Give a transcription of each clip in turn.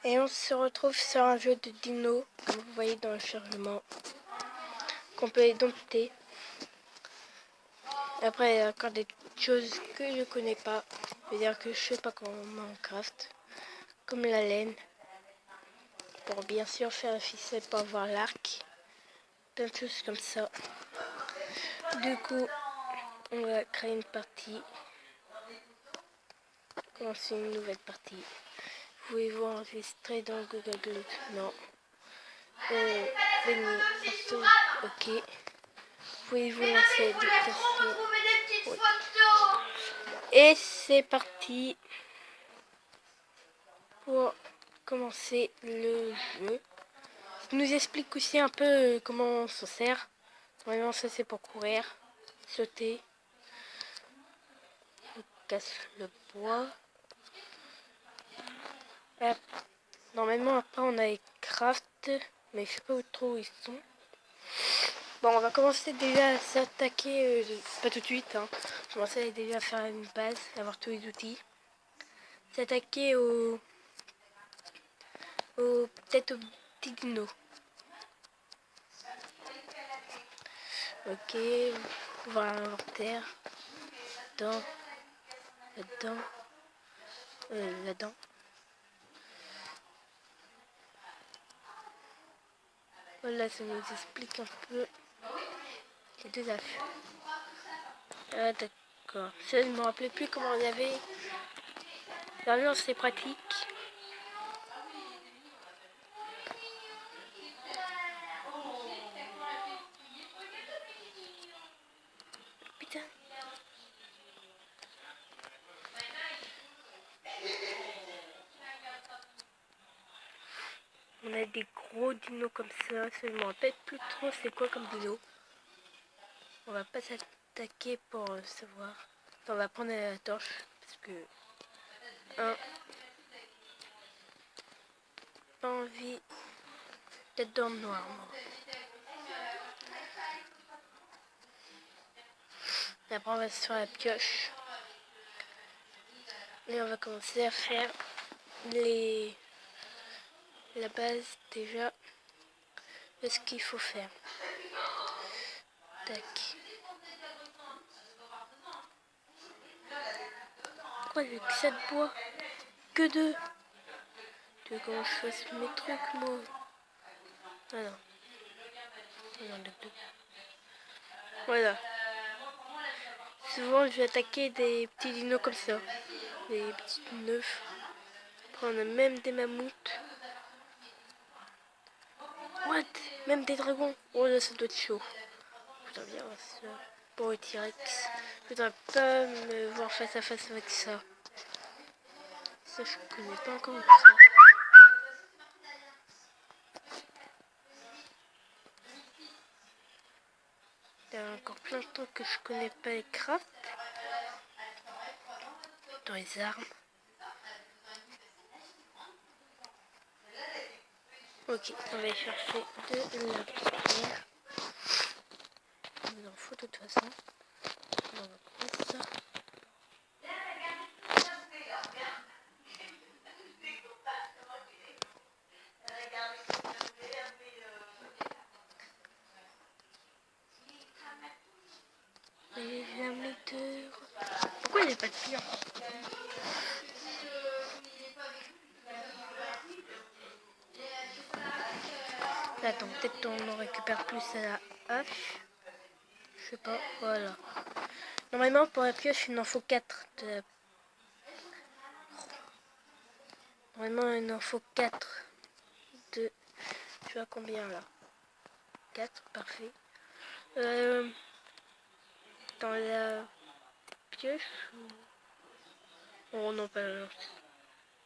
Et on se retrouve sur un jeu de dino, comme vous voyez dans le chargement, qu'on peut dompter. Après, il y a encore des choses que je connais pas, c'est-à-dire que je sais pas comment on craft, comme la laine, pour bien sûr faire la ficelle pour avoir l'arc, plein de choses comme ça. Du coup, on va créer une partie, commencer une nouvelle partie. Vous pouvez vous enregistrer dans Google Docs, non. Venez, partout, ok. Vous pouvez vous lancer, déplacer. Oui. Et c'est parti pour commencer le jeu. Il nous explique aussi un peu comment on s'en sert. Vraiment, ça c'est pour courir, sauter. On casse le bois. Normalement, après on a les crafts, mais je sais pas trop où ils sont. Bon, on va commencer déjà à s'attaquer, pas tout de suite, hein. Je commençais déjà à faire une base, avoir tous les outils. S'attaquer peut-être au petit dino. Ok, voir l'inventaire. Là-dedans. Voilà, ça nous explique un peu les deux affaires. Ah, d'accord. Ça, je ne me rappelais plus comment on avait. Vraiment, c'est pratique. Putain. On a des gros dinos comme ça. Je ne me rappelle plus trop c'est quoi comme dino. On va pas s'attaquer pour savoir. Enfin, on va prendre la torche. Parce que. Pas envie d'être dans le noir, moi. Et après, on va se faire la pioche. Et on va commencer à faire la base déjà de ce qu'il faut faire. Tac. Pourquoi j'ai que 7 bois? Que 2? Tu veux qu'on fasse mes trucs, moi? Ah non. Non, de 2. Voilà. Souvent, je vais attaquer des petits dinos comme ça. Des petits neufs. Après, on a même des mammouths. What? Même des dragons. Oh là, ça doit être chaud. Putain, bien ça. Pour le T-Rex. Je voudrais pas me voir face à face avec ça. Ça, je connais pas encore ça. Il y a encore plein de trucs que je connais pas les crafts. Dans les armes. Ok, on va aller chercher de la pierre. Il nous en faut de toute façon. On va prendre ça. Et la moteur. Pourquoi il n'y a pas de pierre? Attends, peut-être qu'on en récupère plus à la hache. Je sais pas, voilà. Normalement, pour la pioche, il en faut 4. Normalement, il en faut 4. Tu vois combien là? 4, parfait. Dans la pioche ou... Oh non, pas là.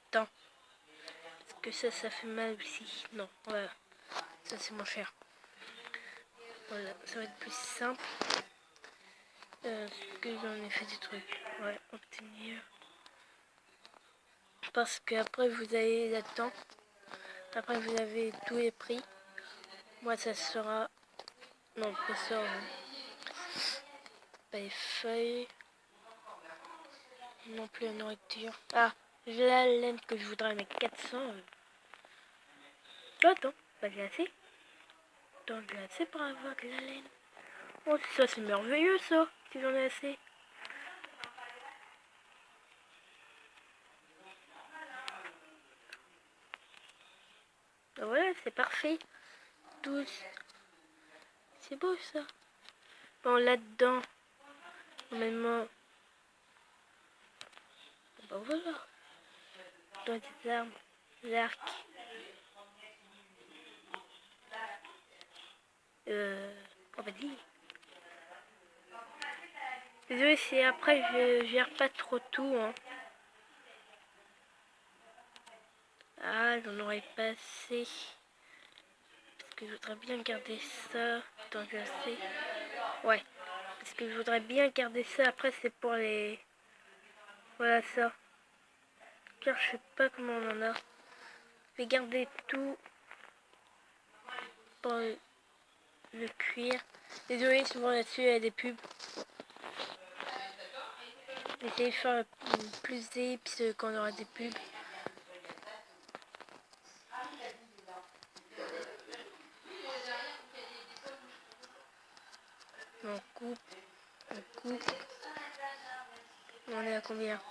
Attends. Parce que ça fait mal aussi. Non, voilà. Ça, c'est moins cher. Voilà, ça va être plus simple. Parce que j'en ai fait des trucs. Ouais, obtenir. Parce que après vous allez là-dedans. Après vous avez tous les prix. Moi ça sera. Non, pas ça. Pas les feuilles. Non plus la nourriture. Ah, j'ai la laine que je voudrais mettre 400. Attends, bah j'ai assez. Attends, j'ai assez pour avoir de la laine. Oh, ça c'est merveilleux ça, si j'en ai assez. Bah voilà, c'est parfait. 12. C'est beau ça. Bon, là-dedans, normalement. Bah voilà. Dans des armes, l'arc. Oh bah dis. Désolé si après je gère pas trop tout. Hein. Ah, j'en aurais pas assez. Parce que je voudrais bien garder ça. Attends, je sais. Ouais. Parce que je voudrais bien garder ça. Après, c'est pour les... Voilà ça. Car je sais pas comment on en a. Je vais garder tout pour le cuir. Désolé, souvent là-dessus, il y a des pubs. Essayez de faire plus d'épices quand on aura des pubs. On coupe. On coupe. On est à combien?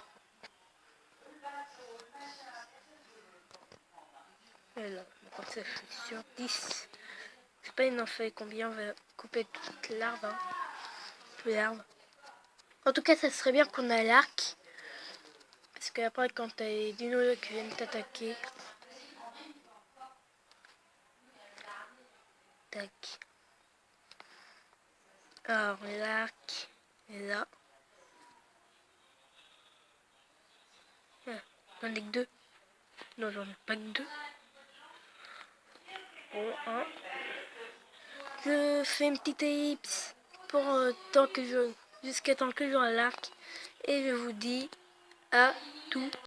Alors, comme ça, je suis sur 10. Je sais pas, il en fait combien. On va couper toute l'arbre. Hein. Tout l'arbre. En tout cas, ça serait bien qu'on a l'arc. Parce qu'après, quand t'as les dinos qui viennent t'attaquer. Tac. Alors, l'arc est là. Ah, j'en ai que 2. Non, j'en ai pas que 2. Bon, hein. Je fais une petite ellipse pour tant que jusqu'à temps que j'aurai l'arc. Et je vous dis à tout